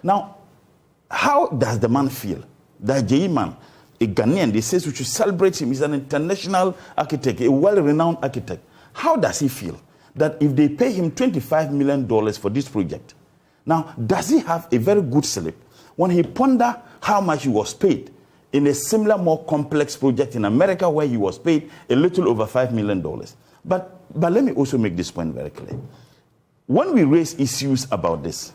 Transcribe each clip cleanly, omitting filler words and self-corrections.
Now, how does the man feel? The J.E. man, a Ghanaian, they say we should celebrate him. He's an international architect, a well-renowned architect. How does he feel that if they pay him $25 million for this project, now, does he have a very good slip when he ponder how much he was paid in a similar, more complex project in America where he was paid a little over $5 million? But let me also make this point very clear. When we raised issues about this,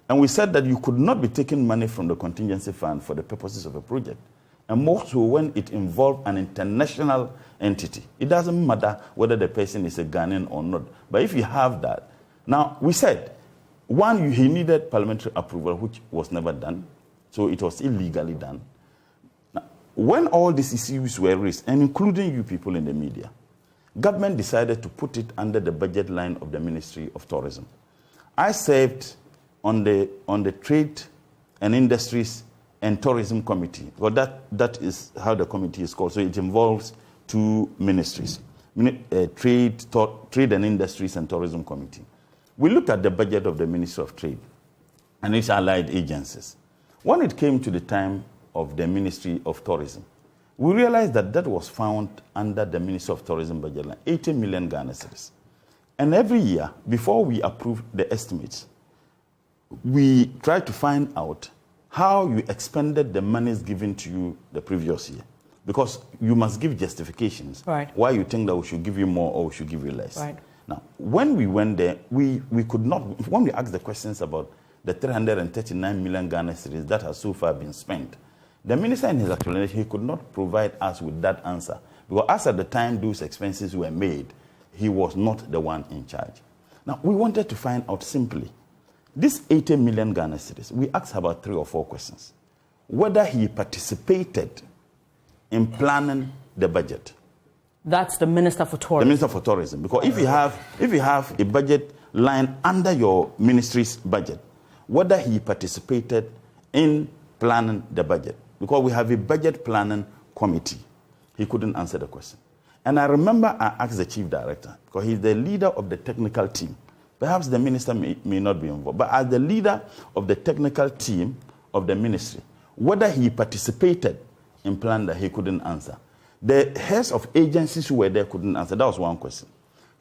and we said that you could not be taking money from the contingency fund for the purposes of a project, and more so when it involved an international entity. It doesn't matter whether the person is a Ghanaian or not. But if you have that, now we said, one, he needed parliamentary approval, which was never done, so it was illegally done. Now, when all these issues were raised, and including you people in the media, government decided to put it under the budget line of the Ministry of Tourism. I served on the Trade and Industries and Tourism Committee. Well, that is how the committee is called. So it involves two ministries, Trade and Industries and Tourism Committee. We looked at the budget of the Ministry of Trade and its allied agencies. When it came to the time of the Ministry of Tourism, we realized that was found under the Ministry of Tourism budget line, 80 million Ghana cedis. And every year, before we approve the estimates, we try to find out how you expended the monies given to you the previous year. Because you must give justifications why you think that we should give you more or we should give you less. Right. Now, when we went there, we could not, when we asked the questions about the 339 million Ghana cedis that has so far been spent, the minister in his explanation, he could not provide us with that answer. Because as at the time those expenses were made, he was not the one in charge. Now, we wanted to find out simply, this 80 million Ghana cedis, we asked about 3 or 4 questions. Whether he participated in planning the budget. That's the Minister for Tourism. The Minister for Tourism. Because if you have a budget line under your ministry's budget, whether he participated in planning the budget. Because we have a budget planning committee. He couldn't answer the question. And I remember I asked the chief director, because he's the leader of the technical team. Perhaps the minister may not be involved, but as the leader of the technical team of the ministry, whether he participated in planning that, he couldn't answer. The heads of agencies who were there couldn't answer. That was one question.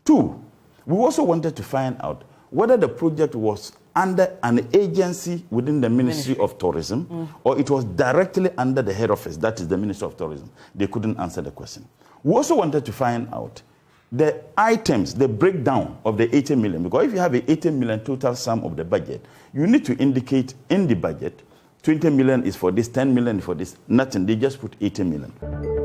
2, we also wanted to find out whether the project was under an agency within the Ministry of Tourism or it was directly under the head office, that is the Ministry of Tourism. They couldn't answer the question. We also wanted to find out the items, the breakdown of the 80 million, because if you have an 80 million total sum of the budget, you need to indicate in the budget 20 million is for this, 10 million is for this, nothing. They just put 80 million.